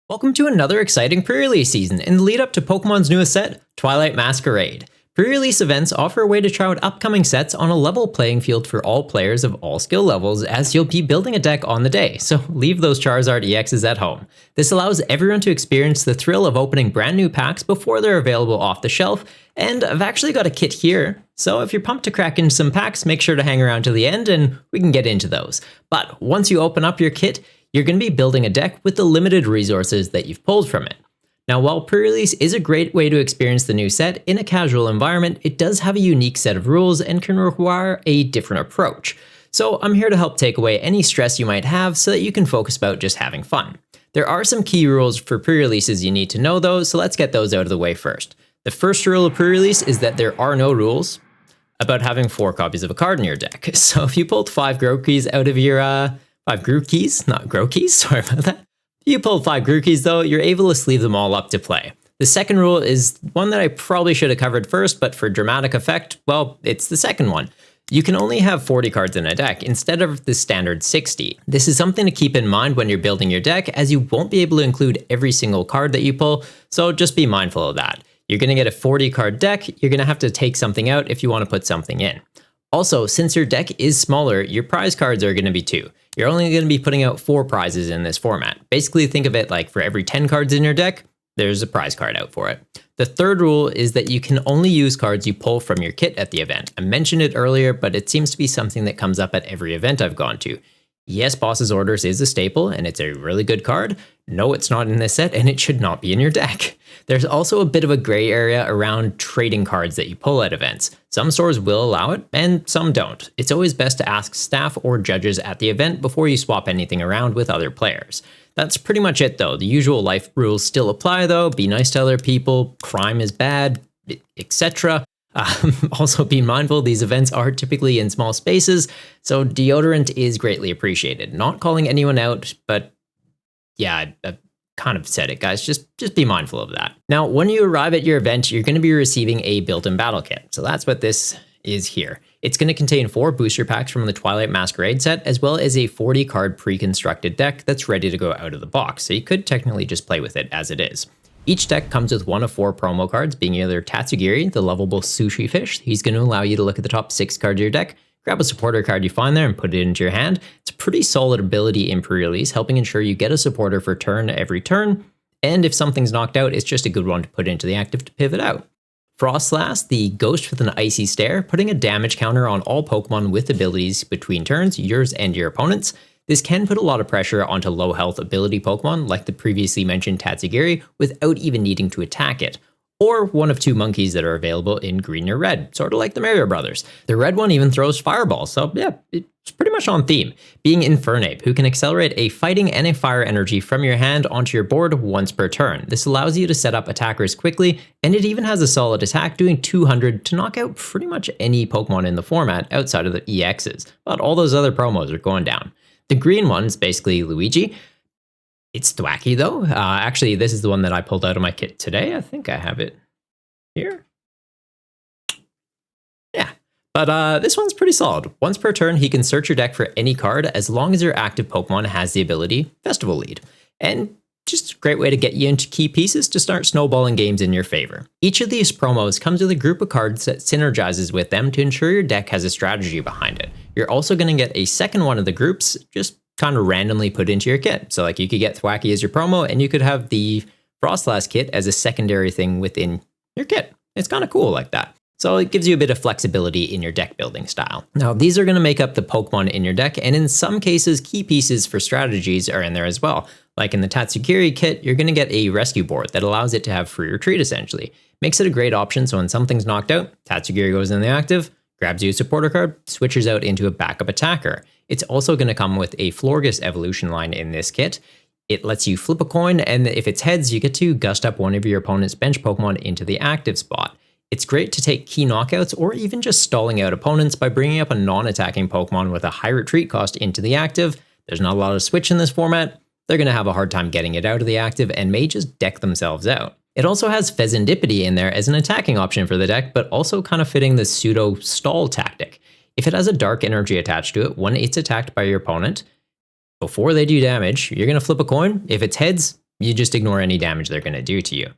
Welcome to another exciting pre-release season in the lead up to Pokemon's newest set, Twilight Masquerade. Pre-release events offer a way to try out upcoming sets on a level playing field for all players of all skill levels, as you'll be building a deck on the day, so leave those Charizard EXs at home. This allows everyone to experience the thrill of opening brand new packs before they're available off the shelf, and I've actually got a kit here, so if you're pumped to crack into some packs, make sure to hang around till the end and we can get into those. But once you open up your kit, you're going to be building a deck with the limited resources that you've pulled from it. Now, while pre-release is a great way to experience the new set in a casual environment, it does have a unique set of rules and can require a different approach. So I'm here to help take away any stress you might have so that you can focus about just having fun. There are some key rules for pre-releases you need to know though, so let's get those out of the way first. The first rule of pre-release is that there are no rules about having 4 copies of a card in your deck. So if you pulled 5 Grokeys out of your 5 Grokeys, not Grokeys, sorry about that. If you pulled 5 Grokeys though, you're able to sleeve them all up to play. The second rule is one that I probably should have covered first, but for dramatic effect, well, it's the second one. You can only have 40 cards in a deck instead of the standard 60. This is something to keep in mind when you're building your deck, as you won't be able to include every single card that you pull, so just be mindful of that. You're going to get a 40 card deck, you're going to have to take something out if you want to put something in. Also, since your deck is smaller, your prize cards are going to be 2. You're only going to be putting out 4 prizes in this format. Basically, think of it like for every 10 cards in your deck, there's a prize card out for it. The third rule is that you can only use cards you pull from your kit at the event. I mentioned it earlier, but it seems to be something that comes up at every event I've gone to. Yes, Boss's Orders is a staple, and it's a really good card. No, it's not in this set, and it should not be in your deck. There's also a bit of a gray area around trading cards that you pull at events. Some stores will allow it, and some don't. It's always best to ask staff or judges at the event before you swap anything around with other players. That's pretty much it though. The usual life rules still apply though. Be nice to other people, crime is bad, etc. Also be mindful, these events are typically in small spaces, so deodorant is greatly appreciated. Not calling anyone out, but yeah, I've kind of said it, guys. Just be mindful of that. Now, when you arrive at your event, you're going to be receiving a built-in battle kit. So that's what this is here. It's going to contain 4 booster packs from the Twilight Masquerade set, as well as a 40-card pre-constructed deck that's ready to go out of the box. So you could technically just play with it as it is. Each deck comes with 1 of 4 promo cards, being either Tatsugiri, the lovable sushi fish. He's going to allow you to look at the top 6 cards of your deck, grab a supporter card you find there and put it into your hand. It's a pretty solid ability in pre-release, helping ensure you get a supporter for turn every turn. And if something's knocked out, it's just a good one to put into the active to pivot out. Frostlass, the ghost with an icy stare, putting a damage counter on all Pokemon with abilities between turns, yours and your opponent's. This can put a lot of pressure onto low health ability Pokemon like the previously mentioned Tatsugiri without even needing to attack it. Or one of 2 monkeys that are available in green or red, sort of like the Mario Brothers. The red one even throws fireballs, so yeah, it's pretty much on theme. Being Infernape, who can accelerate a fighting and a fire energy from your hand onto your board once per turn. This allows you to set up attackers quickly, and it even has a solid attack doing 200 to knock out pretty much any Pokemon in the format outside of the EXs, but all those other promos are going down. The green one's basically Luigi. It's thwacky though. Actually, this is the one that I pulled out of my kit today. I think I have it here. Yeah, but this one's pretty solid. Once per turn, he can search your deck for any card as long as your active Pokemon has the ability Festival Lead. And just a great way to get you into key pieces to start snowballing games in your favor. Each of these promos comes with a group of cards that synergizes with them to ensure your deck has a strategy behind it. You're also going to get a second one of the groups just kind of randomly put into your kit. So like you could get Thwacky as your promo, and you could have the Frostlass kit as a secondary thing within your kit. It's kind of cool like that. So it gives you a bit of flexibility in your deck building style. Now, these are going to make up the Pokemon in your deck, and in some cases, key pieces for strategies are in there as well. Like in the Tatsugiri kit, you're going to get a rescue board that allows it to have free retreat essentially. Makes it a great option, so when something's knocked out, Tatsugiri goes in the active, grabs you a supporter card, switches out into a backup attacker. It's also going to come with a Florges evolution line in this kit. It lets you flip a coin, and if it's heads, you get to gust up one of your opponent's bench Pokemon into the active spot. It's great to take key knockouts or even just stalling out opponents by bringing up a non-attacking Pokemon with a high retreat cost into the active. There's not a lot of switch in this format. They're going to have a hard time getting it out of the active and may just deck themselves out. It also has Fezandipity in there as an attacking option for the deck, but also kind of fitting the pseudo stall tactic. If it has a dark energy attached to it, when it's attacked by your opponent, before they do damage, you're going to flip a coin. If it's heads, You just ignore any damage they're going to do to you.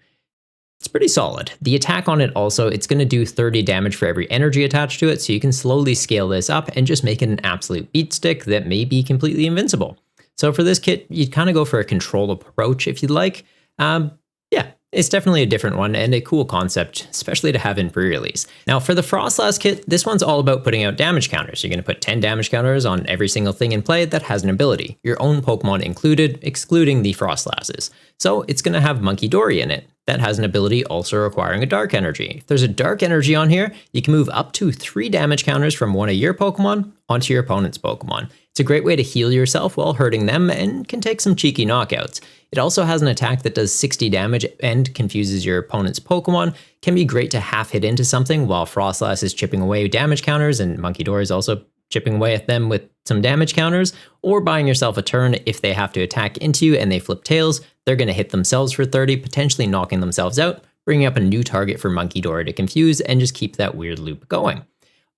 It's pretty solid. The attack on it also, it's going to do 30 damage for every energy attached to it, so you can slowly scale this up and just make it an absolute beat stick that may be completely invincible. So for this kit, you'd kind of go for a control approach if you'd like. Yeah, it's definitely a different one and a cool concept, especially to have in pre-release. Now for the Frostlass kit, this one's all about putting out damage counters. You're going to put 10 damage counters on every single thing in play that has an ability, your own Pokemon included, excluding the Frostlasses. So it's going to have Monkey Dory in it. That has an ability also requiring a dark energy. If there's a dark energy on here, you can move up to 3 damage counters from one of your Pokemon onto your opponent's Pokemon. It's a great way to heal yourself while hurting them and can take some cheeky knockouts. It also has an attack that does 60 damage and confuses your opponent's Pokemon. Can be great to half hit into something while Frostlass is chipping away damage counters and Monkey Dory is also chipping away at them with some damage counters, or buying yourself a turn if they have to attack into you and they flip tails, they're going to hit themselves for 30, potentially knocking themselves out, bringing up a new target for Monkey Dory to confuse and just keep that weird loop going.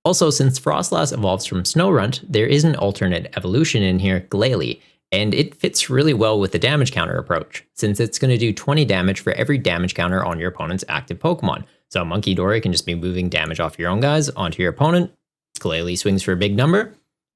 Also, since Frostlass evolves from Snorunt, there is an alternate evolution in here, Glalie, and it fits really well with the damage counter approach, since it's going to do 20 damage for every damage counter on your opponent's active Pokemon. So Monkey Dory can just be moving damage off your own guys onto your opponent. Glalie swings for a big number.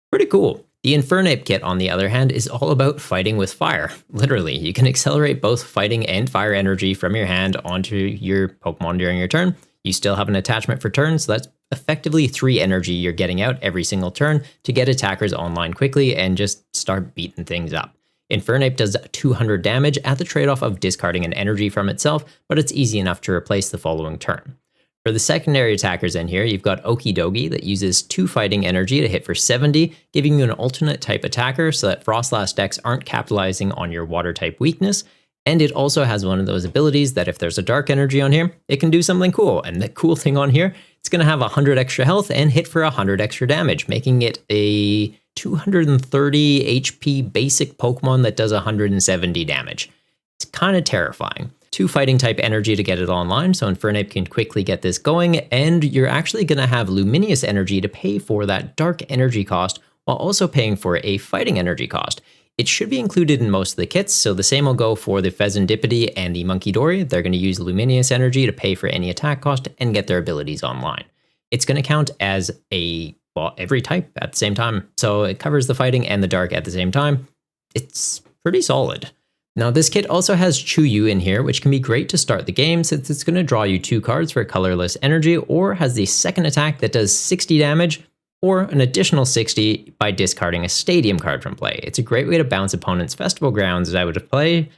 Pretty cool. The Infernape kit, on the other hand, is all about fighting with fire. Literally, you can accelerate both fighting and fire energy from your hand onto your Pokemon during your turn. You still have an attachment for turns, so that's effectively 3 energy you're getting out every single turn to get attackers online quickly and just start beating things up. Infernape does 200 damage at the trade-off of discarding an energy from itself, but it's easy enough to replace the following turn. For the secondary attackers in here, you've got Okidogi that uses 2 fighting energy to hit for 70, giving you an alternate type attacker so that Frostlass decks aren't capitalizing on your water type weakness. And it also has one of those abilities that if there's a dark energy on here, it can do something cool. And the cool thing on here, it's going to have 100 extra health and hit for 100 extra damage, making it a 230 HP basic Pokemon that does 170 damage. It's kind of terrifying. 2 fighting type energy to get it online, so Infernape can quickly get this going, and you're actually going to have Luminous energy to pay for that dark energy cost while also paying for a fighting energy cost. It should be included in most of the kits, so the same will go for the Fezandipiti and the Monkey Dory. They're going to use Luminous energy to pay for any attack cost and get their abilities online. It's going to count as every type at the same time, so it covers the fighting and the dark at the same time. It's pretty solid. Now this kit also has Chuyu in here, which can be great to start the game since it's going to draw you 2 cards for colorless energy, or has the second attack that does 60 damage, or an additional 60 by discarding a stadium card from play. It's a great way to bounce opponents' festival grounds out of play.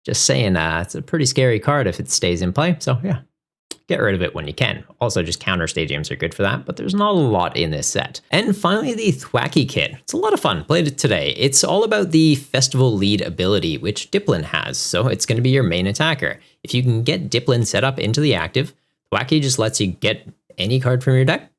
Just saying, it's a pretty scary card if it stays in play, so yeah. Get rid of it when you can. Also, just counter stadiums are good for that, but there's not a lot in this set. And finally, the Thwackey kit. It's a lot of fun. Played it today. It's all about the Festival Lead ability, which Dipplin has, so it's going to be your main attacker. If you can get Dipplin set up into the active, Thwackey just lets you get any card from your deck.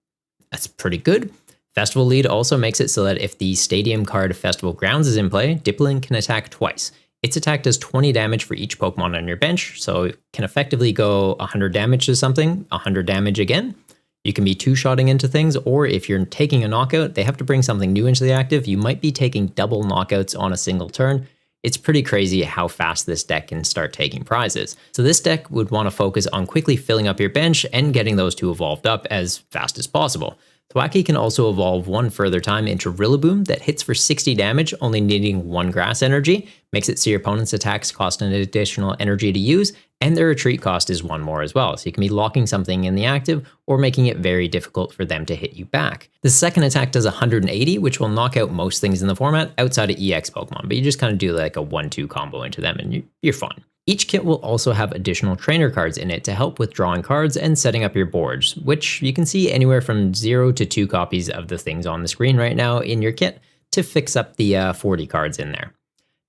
That's pretty good. Festival Lead also makes it so that if the Stadium card Festival Grounds is in play, Dipplin can attack twice. Its attack does 20 damage for each Pokemon on your bench, so it can effectively go 100 damage to something, 100 damage again. You can be 2-shotting into things, or if you're taking a knockout, they have to bring something new into the active. You might be taking double knockouts on a single turn. It's pretty crazy how fast this deck can start taking prizes. So this deck would want to focus on quickly filling up your bench and getting those 2 evolved up as fast as possible. Thwackey can also evolve 1 further time into Rillaboom that hits for 60 damage, only needing 1 grass energy, makes it so your opponent's attacks cost an additional energy to use, and their retreat cost is 1 more as well, so you can be locking something in the active or making it very difficult for them to hit you back. The second attack does 180, which will knock out most things in the format outside of EX Pokemon, but you just kind of do like a 1-2 combo into them and you're fine. Each kit will also have additional trainer cards in it to help with drawing cards and setting up your boards, which you can see anywhere from 0 to 2 copies of the things on the screen right now in your kit to fix up the 40 cards in there.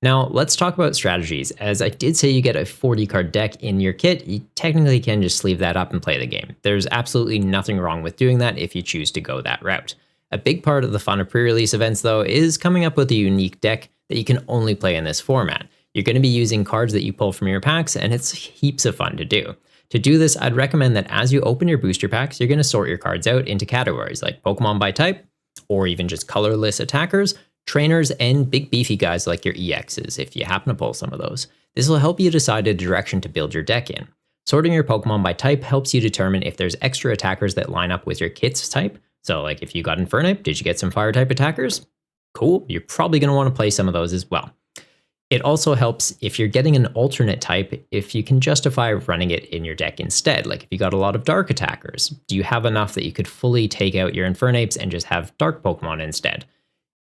Now let's talk about strategies. As I did say, you get a 40 card deck in your kit, you technically can just sleeve that up and play the game. There's absolutely nothing wrong with doing that if you choose to go that route. A big part of the fun of pre-release events though is coming up with a unique deck that you can only play in this format. You're going to be using cards that you pull from your packs, and it's heaps of fun to do. To do this, I'd recommend that as you open your booster packs, you're going to sort your cards out into categories like Pokemon by type, or even just colorless attackers, trainers, and big beefy guys like your EXs, if you happen to pull some of those. This will help you decide a direction to build your deck in. Sorting your Pokemon by type helps you determine if there's extra attackers that line up with your kit's type. So like if you got Infernape, did you get some fire type attackers? Cool, you're probably going to want to play some of those as well. It also helps if you're getting an alternate type, if you can justify running it in your deck instead. Like if you got a lot of dark attackers, do you have enough that you could fully take out your Infernapes and just have dark Pokemon instead?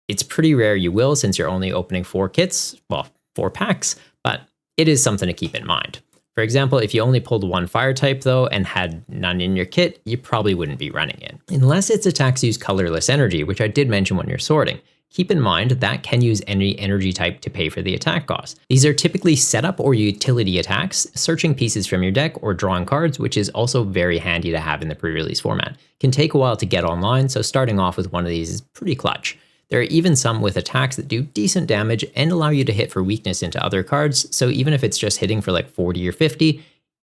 It's pretty rare you will, since you're only opening 4 kits, well, 4 packs, but it is something to keep in mind. For example, if you only pulled 1 fire type though and had none in your kit, you probably wouldn't be running it. Unless its attacks use colorless energy, which I did mention when you're sorting. Keep in mind that can use any energy type to pay for the attack cost. These are typically setup or utility attacks, searching pieces from your deck or drawing cards, which is also very handy to have in the pre-release format. Can take a while to get online, so starting off with one of these is pretty clutch. There are even some with attacks that do decent damage and allow you to hit for weakness into other cards, so even if it's just hitting for like 40 or 50,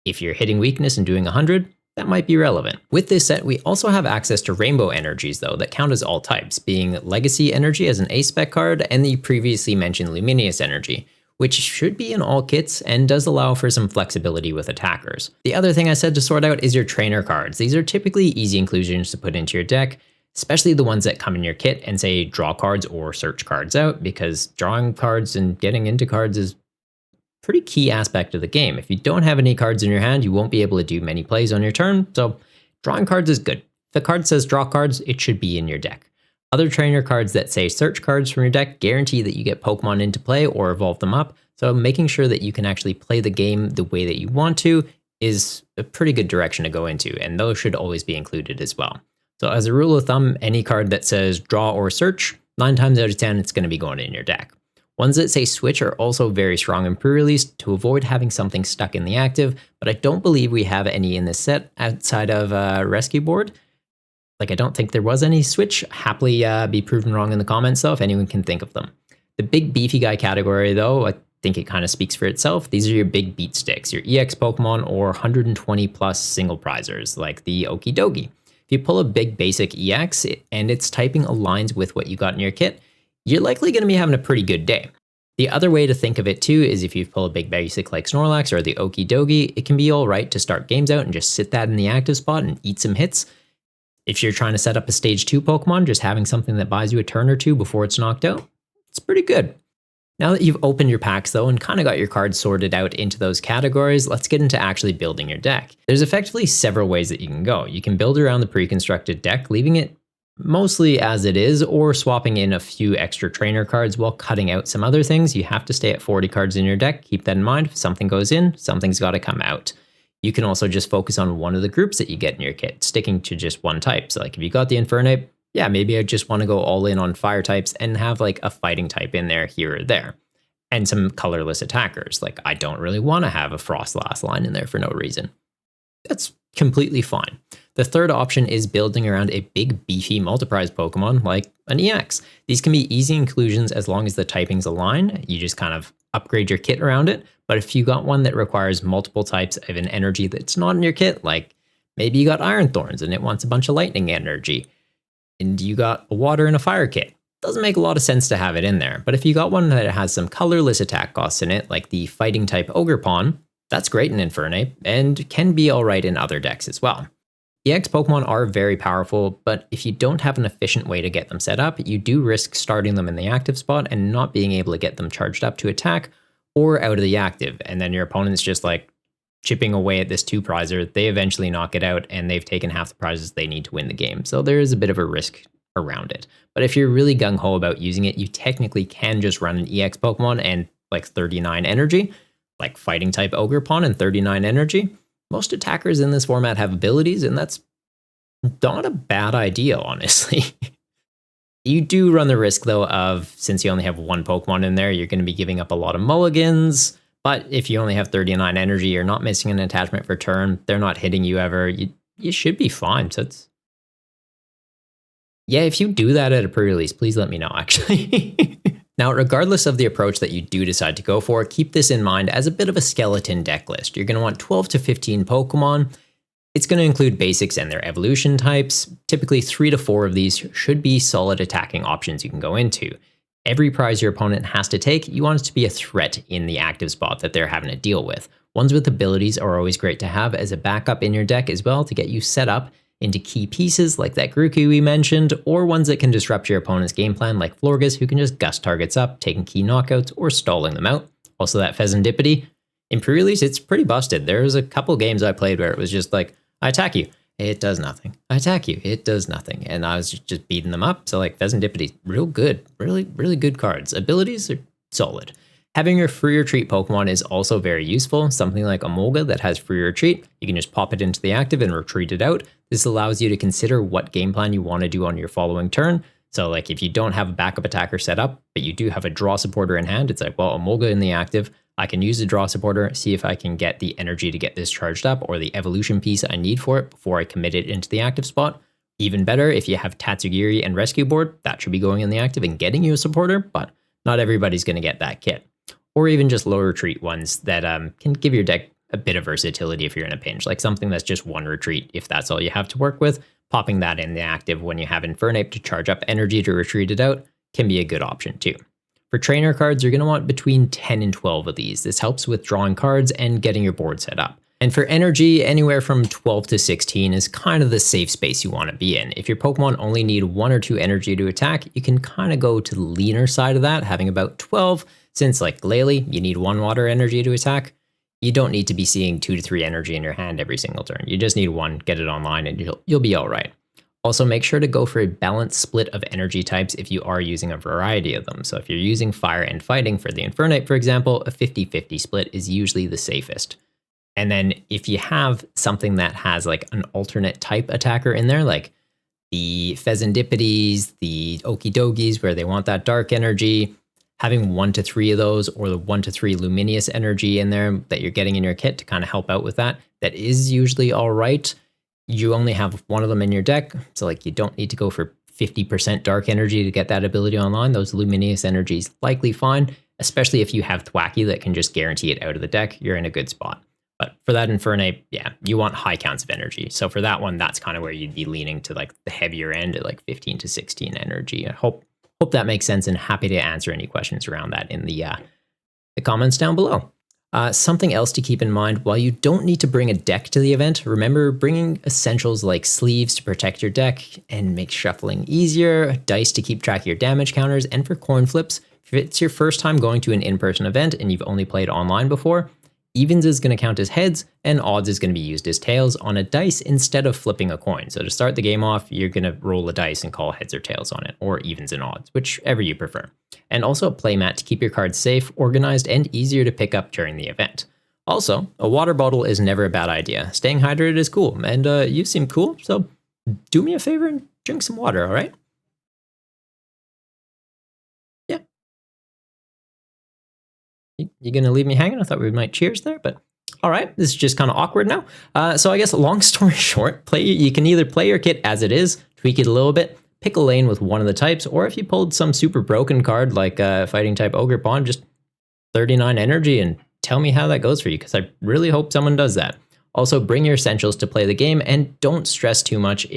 if you're hitting weakness and doing 100, that might be relevant. With this set, we also have access to rainbow energies though that count as all types, being Legacy Energy as an Ace spec card and the previously mentioned Luminous Energy, which should be in all kits and does allow for some flexibility with attackers. The other thing I said to sort out is your trainer cards. These are typically easy inclusions to put into your deck, especially the ones that come in your kit and say draw cards or search cards out, because drawing cards and getting into cards is pretty key aspect of the game. If you don't have any cards in your hand, you won't be able to do many plays on your turn, so drawing cards is good. If the card says draw cards, it should be in your deck. Other trainer cards that say search cards from your deck guarantee that you get Pokemon into play or evolve them up, so making sure that you can actually play the game the way that you want to is a pretty good direction to go into, and those should always be included as well. So as a rule of thumb, any card that says draw or search, 9 times out of 10, it's going to be going in your deck. Ones that say switch are also very strong in pre-release to avoid having something stuck in the active, but I don't believe we have any in this set outside of Rescue Board. Like I don't think there was any switch. Happily be proven wrong in the comments though, if anyone can think of them. The big beefy guy category though, I think it kind of speaks for itself. These are your big beat sticks, your EX Pokemon or 120 plus single prizers like the Okie Dokie. If you pull a big basic EX and its typing aligns with what you got in your kit, you're likely going to be having a pretty good day. The other way to think of it too is if you pull a big basic like Snorlax or the Okie Dokie, it can be alright to start games out and just sit that in the active spot and eat some hits. If you're trying to set up a stage 2 Pokemon, just having something that buys you a turn or two before it's knocked out, it's pretty good. Now that you've opened your packs though and kind of got your cards sorted out into those categories, let's get into actually building your deck. There's effectively several ways that you can go. You can build around the pre-constructed deck, leaving it mostly as it is, or swapping in a few extra trainer cards while cutting out some other things. You have to stay at 40 cards in your deck. Keep that in mind. If something goes in, something's got to come out. You can also just focus on one of the groups that you get in your kit, sticking to just one type. So like if you got the Infernape, yeah, maybe I just want to go all in on fire types and have like a fighting type in there here or there. And some colorless attackers. Like I don't really want to have a Froslass line in there for no reason. That's completely fine. The third option is building around a big beefy multi-prize Pokemon like an EX. These can be easy inclusions as long as the typings align. You just kind of upgrade your kit around it. But if you got one that requires multiple types of an energy that's not in your kit, like maybe you got Iron Thorns and it wants a bunch of lightning energy, and you got a water and a fire kit, doesn't make a lot of sense to have it in there. But if you got one that has some colorless attack costs in it, like the fighting type Ogerpon, that's great in Infernape and can be alright in other decks as well. EX Pokemon are very powerful, but if you don't have an efficient way to get them set up, you do risk starting them in the active spot and not being able to get them charged up to attack or out of the active. And then your opponent's just like chipping away at this 2-prizer. They eventually knock it out and they've taken half the prizes they need to win the game. So there is a bit of a risk around it. But if you're really gung-ho about using it, you technically can just run an EX Pokemon and like 39 energy, like fighting type Ogerpon and 39 energy. Most attackers in this format have abilities, and that's not a bad idea, honestly. You do run the risk, though, of since you only have one Pokemon in there, you're going to be giving up a lot of mulligans. But if you only have 39 energy, you're not missing an attachment per turn. They're not hitting you ever. You should be fine. So it's... Yeah, if you do that at a pre-release, please let me know, actually. Now, regardless of the approach that you do decide to go for, keep this in mind as a bit of a skeleton deck list. You're going to want 12 to 15 Pokemon. It's going to include basics and their evolution types. Typically 3 to 4 of these should be solid attacking options you can go into. Every prize your opponent has to take, you want it to be a threat in the active spot that they're having to deal with. Ones with abilities are always great to have as a backup in your deck as well to get you set up into key pieces like that Grookey we mentioned, or ones that can disrupt your opponent's game plan like Florges, who can just gust targets up, taking key knockouts or stalling them out. Also that Pheasantipity. In pre-release, it's pretty busted. There's a couple games I played where it was just like, I attack you, it does nothing. I attack you, it does nothing. And I was just beating them up. So like Pheasantipity, real good, really good cards. Abilities are solid. Having your free retreat Pokemon is also very useful. Something like Emolga that has free retreat, you can just pop it into the active and retreat it out. This allows you to consider what game plan you want to do on your following turn. So like if you don't have a backup attacker set up, but you do have a draw supporter in hand, it's like, well, Emolga in the active, I can use the draw supporter, see if I can get the energy to get this charged up or the evolution piece I need for it before I commit it into the active spot. Even better, if you have Tatsugiri and Rescue Board, that should be going in the active and getting you a supporter, but not everybody's going to get that kit. Or even just low retreat ones that can give your deck a bit of versatility if you're in a pinch, like something that's just one retreat if that's all you have to work with. Popping that in the active when you have Infernape to charge up energy to retreat it out can be a good option too. For trainer cards, you're going to want between 10 and 12 of these. This helps with drawing cards and getting your board set up. And for energy, anywhere from 12 to 16 is kind of the safe space you want to be in. If your Pokemon only need 1 or 2 energy to attack, you can kind of go to the leaner side of that, having about 12. Since like Glalie, you need 1 water energy to attack, you don't need to be seeing 2 to 3 energy in your hand every single turn. You just need 1, get it online, and you'll be all right. Also, make sure to go for a balanced split of energy types if you are using a variety of them. So if you're using fire and fighting for the Infernape, for example, a 50-50 split is usually the safest. And then if you have something that has like an alternate type attacker in there, like the Pheasantipities, the Okidogis, where they want that dark energy, having 1 to 3 of those, or the 1 to 3 Luminous energy in there that you're getting in your kit to kind of help out with that, that is usually all right. You only have 1 of them in your deck, so like you don't need to go for 50% dark energy to get that ability online. Those Luminous energies likely fine, especially if you have Thwacky that can just guarantee it out of the deck. You're in a good spot. But for that Infernape, yeah, you want high counts of energy. So for that one, that's kind of where you'd be leaning to like the heavier end at like 15 to 16 energy. I hope that makes sense, and happy to answer any questions around that in the comments down below. Something else to keep in mind, while you don't need to bring a deck to the event, remember bringing essentials like sleeves to protect your deck and make shuffling easier, dice to keep track of your damage counters, and for coin flips. If it's your first time going to an in-person event and you've only played online before, evens is going to count as heads and odds is going to be used as tails on a dice instead of flipping a coin. So to start the game off, you're going to roll a dice and call heads or tails on it, or evens and odds, whichever you prefer. And also a playmat to keep your cards safe, organized, and easier to pick up during the event. Also, a water bottle is never a bad idea. Staying hydrated is cool, and you seem cool, so do me a favor and drink some water, all right? Yeah. You gonna leave me hanging? I thought we might cheers there, but all right, this is just kind of awkward now. So I guess long story short, you can either play your kit as it is, tweak it a little bit, pick a lane with one of the types, or if you pulled some super broken card like fighting type Ogerpon, just 39 energy and tell me how that goes for you, because I really hope someone does that. Also, bring your essentials to play the game and don't stress too much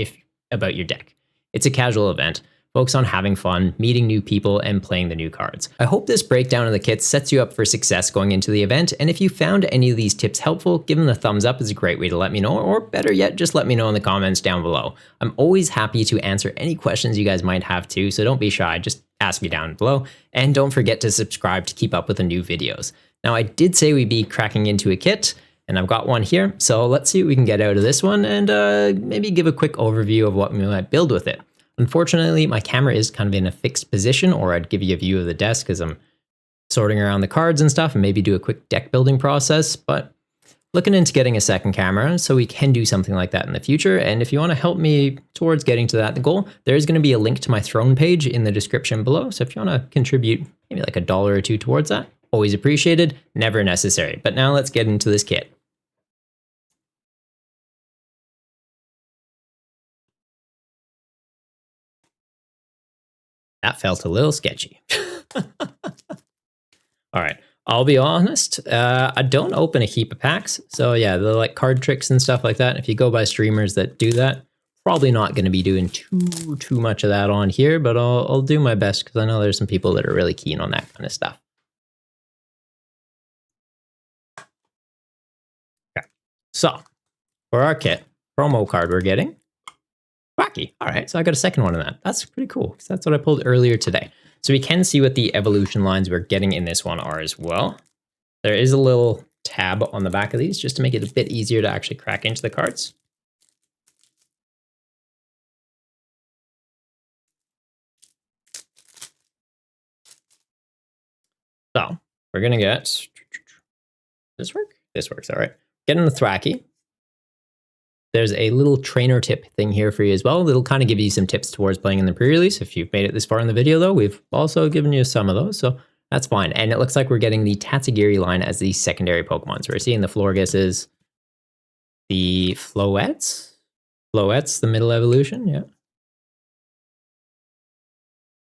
about your deck. It's a casual event. Focus on having fun, meeting new people, and playing the new cards. I hope this breakdown of the kits sets you up for success going into the event, and if you found any of these tips helpful, give them a thumbs up is a great way to let me know, or better yet, just let me know in the comments down below. I'm always happy to answer any questions you guys might have too, so don't be shy, just ask me down below, and don't forget to subscribe to keep up with the new videos. Now, I did say we'd be cracking into a kit, and I've got one here, so let's see what we can get out of this one, and maybe give a quick overview of what we might build with it. Unfortunately, my camera is kind of in a fixed position, or I'd give you a view of the desk because I'm sorting around the cards and stuff and maybe do a quick deck building process, but looking into getting a second camera so we can do something like that in the future. And if you want to help me towards getting to that goal, there's going to be a link to my Throne page in the description below. So if you want to contribute maybe like $1 or $2 towards that, always appreciated, never necessary. But now let's get into this kit. That felt a little sketchy. All right, I'll be honest, I don't open a heap of packs. So yeah, the like card tricks and stuff like that. If you go by streamers that do that, Probably not going to be doing too much of that on here, but I'll do my best because I know there's some people that are really keen on that kind of stuff. Okay, so for our kit, promo card we're getting Wacky. All right, so I got a second one of that. That's pretty cool because that's what I pulled earlier today. So we can see what the evolution lines we're getting in this one are as well. There is a little tab on the back of these just to make it a bit easier to actually crack into the cards. So we're going to get, does this work? This works, all right. Getting the Thwacky. There's a little trainer tip thing here for you as well. That'll kind of give you some tips towards playing in the pre-release. If you've made it this far in the video though, we've also given you some of those, so that's fine. And it looks like we're getting the Tatsugiri line as the secondary Pokemon. So we're seeing the Florgesses, the Floettes, the middle evolution, yeah.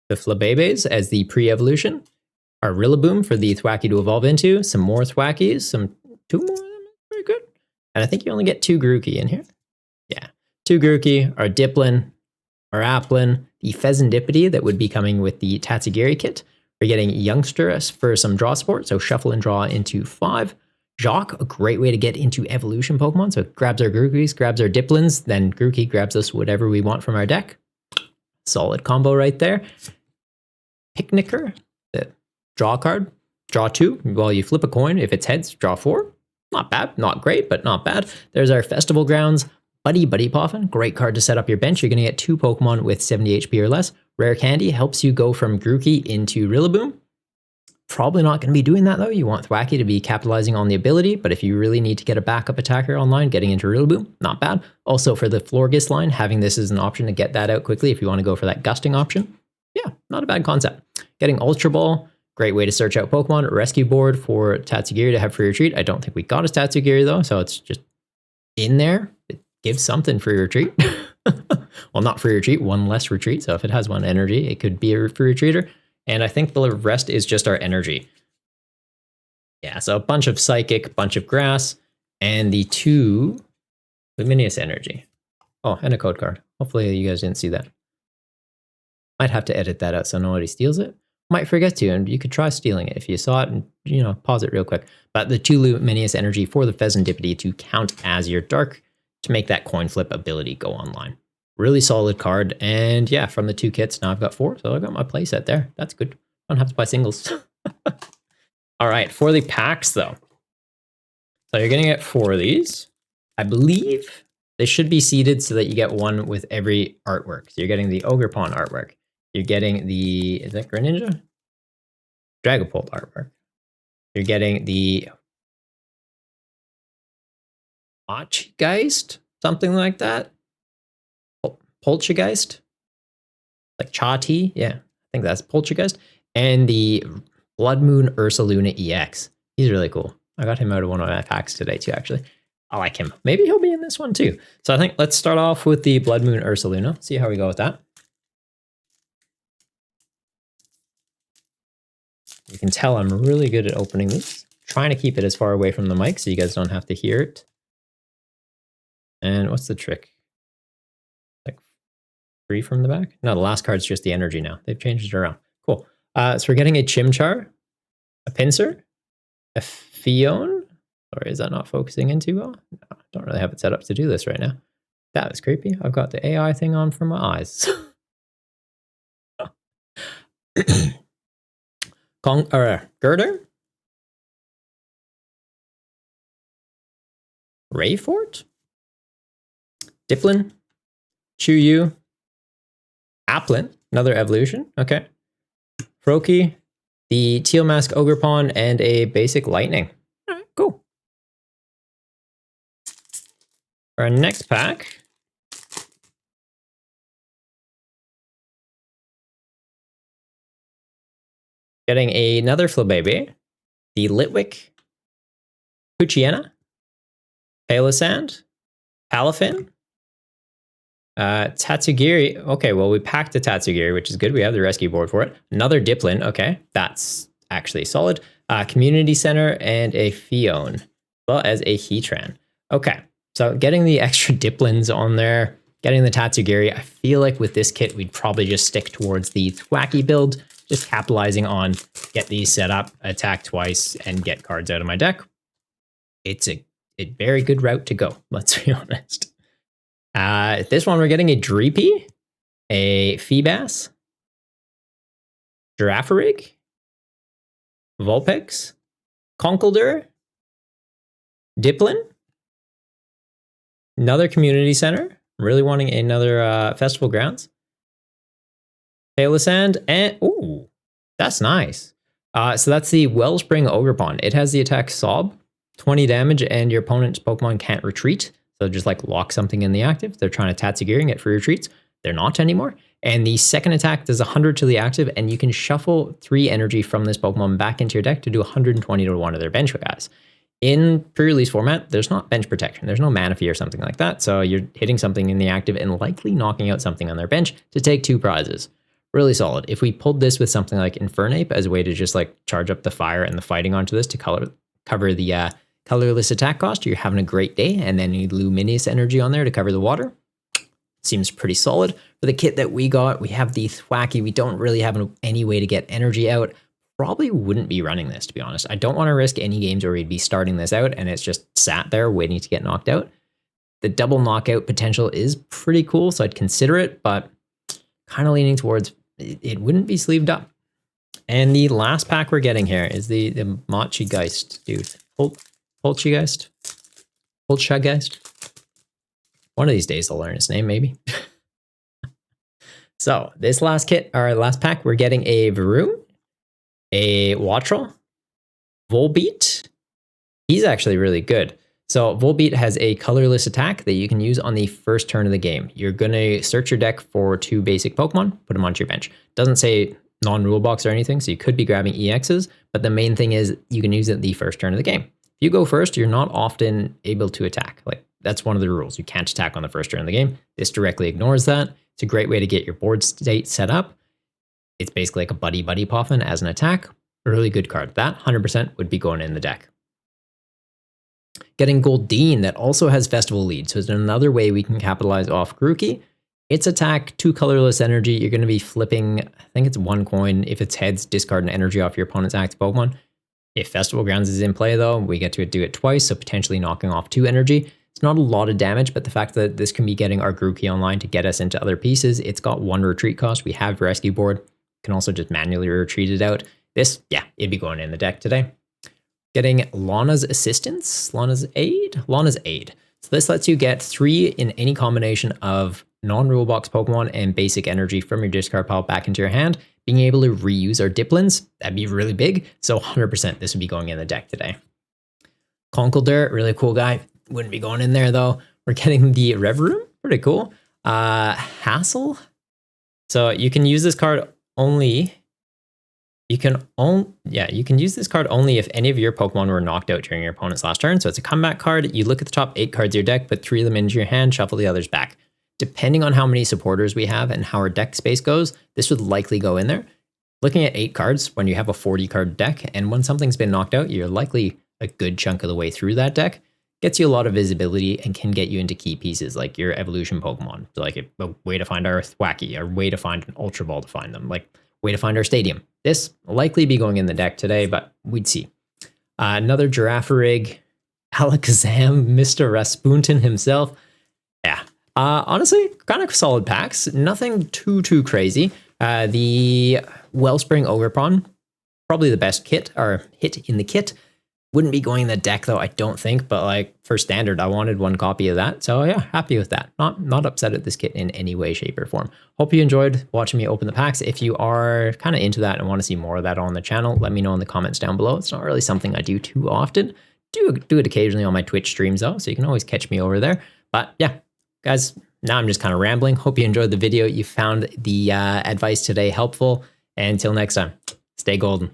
The Flabébés as the pre-evolution. Our Rillaboom for the Thwacky to evolve into. Some more Thwackies, two more, very good. And I think you only get 2 Grookey in here. Yeah, 2 Grookey, our Diplin, our Applin, the Pheasantipity that would be coming with the Tatsugiri kit. We're getting Youngster for some draw support, so shuffle and draw into 5. Jacq, a great way to get into evolution Pokemon. So it grabs our Grookeys, grabs our Diplins, then Grookey grabs us whatever we want from our deck. Solid combo right there. Picnicker, the draw card, draw 2. While you flip a coin, if it's heads, draw 4. Not bad, not great, but not bad. There's our Festival Grounds, Buddy Poffin. Great card to set up your bench. You're going to get 2 Pokemon with 70 HP or less. Rare Candy helps you go from Grookey into Rillaboom. Probably not going to be doing that though. You want Thwacky to be capitalizing on the ability, but if you really need to get a backup attacker online, getting into Rillaboom, not bad. Also for the Florges line, having this as an option to get that out quickly if you want to go for that gusting option. Yeah, not a bad concept. Getting Ultra Ball, great way to search out Pokemon. Rescue board for Tatsugiri to have free retreat. I don't think we got a Tatsugiri though, so it's just in there. It gives something free retreat. Well, not free retreat, 1 less retreat. So if it has 1 energy, it could be a free retreater. And I think the rest is just our energy. Yeah, so a bunch of Psychic, bunch of Grass, and the 2 Luminous Energy. Oh, and a code card. Hopefully you guys didn't see that. Might have to edit that out so nobody steals it. Might forget to, and you could try stealing it if you saw it and, you know, pause it real quick. But the 2 Luminous Energy for the Pheasantipity to count as your dark to make that coin flip ability go online. Really solid card. And yeah, from the 2 kits, now I've got 4. So I got my playset there. That's good. I don't have to buy singles. All right, for the packs though. So you're going to get 4 of these. I believe they should be seeded so that you get 1 with every artwork. So you're getting the Ogerpon artwork. You're getting the, is that Greninja? Dragapult artwork. You're getting the Poltergeist, something like that. Poltergeist, like Cha-Ti, yeah, I think that's Poltergeist. And the Blood Moon Ursaluna EX. He's really cool. I got him out of one of my packs today too, actually. I like him. Maybe he'll be in this one too. So I think let's start off with the Blood Moon Ursaluna. See how we go with that. You can tell I'm really good at opening these. Trying to keep it as far away from the mic so you guys don't have to hear it. And what's the trick? Like free from the back? No, the last card's just the energy now. They've changed it around. Cool. So we're getting a Chimchar, a Pinsir, a Fion. Or is that not focusing in too well? No, I don't really have it set up to do this right now. That was creepy. I've got the AI thing on for my eyes. Girder? Rayfort? Diplin? Chuyu? Applin? Another evolution? Okay. Froakie, the Teal Mask Ogerpon, and a basic Lightning. All right, cool. For our next pack, getting another Flabébé, the Litwick, Puchiena, Palossand, Palafin, Tatsugiri. Okay, well, we packed the Tatsugiri, which is good. We have the rescue board for it. Another Diplin. Okay, that's actually solid. Community Center and a Fion, as well as a Heatran. Okay, so getting the extra Diplins on there. getting the Tatsugiri, I feel like with this kit, we'd probably just stick towards the Thwacky build, just capitalizing on get these set up, attack twice, and get cards out of my deck. It's a very good route to go, let's be honest. This one, we're getting a Dreepy, a Feebas, Girafarig, Vulpix, Conkeldurr, Diplin, another community center, really wanting another festival grounds, Palisand, and ooh, that's nice. So that's the Wellspring Ogerpon. It has the attack Sob, 20 damage, and your opponent's Pokemon can't retreat. So just like lock something in the active. They're trying to Tatsugiri and get free retreats. They're not anymore. And the second attack does 100 to the active, and you can shuffle 3 energy from this Pokemon back into your deck to do 120 to one of their bench guys. In pre-release format, there's not bench protection. There's no Manaphy or something like that. So you're hitting something in the active and likely knocking out something on their bench to take 2 prizes. Really solid. If we pulled this with something like Infernape as a way to just like charge up the fire and the fighting onto this to cover the colorless attack cost, you're having a great day. And then you Luminous energy on there to cover the water. Seems pretty solid. For the kit that we got, we have the Thwacky. We don't really have any way to get energy out. Probably wouldn't be running this, to be honest. I don't want to risk any games where we'd be starting this out and it's just sat there waiting to get knocked out. The double knockout potential is pretty cool, so I'd consider it, but kind of leaning towards it wouldn't be sleeved up. And the last pack we're getting here is the Machigeist, dude. Polchigeist? Polchageist? One of these days I'll learn his name, maybe. So this last kit, our last pack, we're getting a Varoom, a Wattrel, Volbeat. He's actually really good. So Volbeat has a colorless attack that you can use on the first turn of the game. You're going to search your deck for 2 basic Pokemon, put them onto your bench. Doesn't say non-rule box or anything, so you could be grabbing EXs, but the main thing is you can use it the first turn of the game. If you go first, you're not often able to attack. Like, that's one of the rules. You can't attack on the first turn of the game. This directly ignores that. It's a great way to get your board state set up. It's basically like a Buddy Poffin as an attack. A really good card. That 100% would be going in the deck. Getting Goldeen, that also has Festival Lead. So it's another way we can capitalize off Grookey. Its attack, 2 colorless energy. You're going to be flipping, I think it's 1 coin. If it's heads, discard an energy off your opponent's active Pokemon. If Festival Grounds is in play, though, we get to do it twice, so potentially knocking off 2 energy. It's not a lot of damage, but the fact that this can be getting our Grookey online to get us into other pieces, it's got 1 retreat cost. We have Rescue Board. Can also just manually retreat it out. This, yeah, it'd be going in the deck today. Getting Lana's Assistance, Lana's Aid. So this lets you get 3 in any combination of non-rule box Pokemon and basic energy from your discard pile back into your hand. Being able to reuse our Diplins, that'd be really big. So 100% this would be going in the deck today. Conkeldurr, really cool guy. Wouldn't be going in there though. We're getting the Revroom, pretty cool. Hassle. So you can use this card only. You can use this card only if any of your Pokemon were knocked out during your opponent's last turn. So it's a comeback card. You look at the top 8 cards of your deck, put 3 of them into your hand, shuffle the others back. Depending on how many supporters we have and how our deck space goes, this would likely go in there. Looking at 8 cards when you have a 40 card deck, and when something's been knocked out, you're likely a good chunk of the way through that deck. Gets you a lot of visibility and can get you into key pieces like your evolution Pokemon. So like a way to find our Thwacky, a way to find an Ultra Ball to find them, like way to find our Stadium. This will likely be going in the deck today, but we'd see. Another Girafarig, Alakazam, Mr. Rasputin himself. Yeah, honestly, kind of solid packs. Nothing too crazy. The Wellspring Ogerpon, probably the best hit in the kit. Wouldn't be going in the deck though, I don't think, but like for standard, I wanted 1 copy of that. So yeah, happy with that. Not upset at this kit in any way, shape, or form. Hope you enjoyed watching me open the packs. If you are kind of into that and want to see more of that on the channel, let me know in the comments down below. It's not really something I do too often. Do it occasionally on my Twitch streams though, so you can always catch me over there. But yeah, guys, now I'm just kind of rambling. Hope you enjoyed the video. You found the advice today helpful. And until next time, stay golden.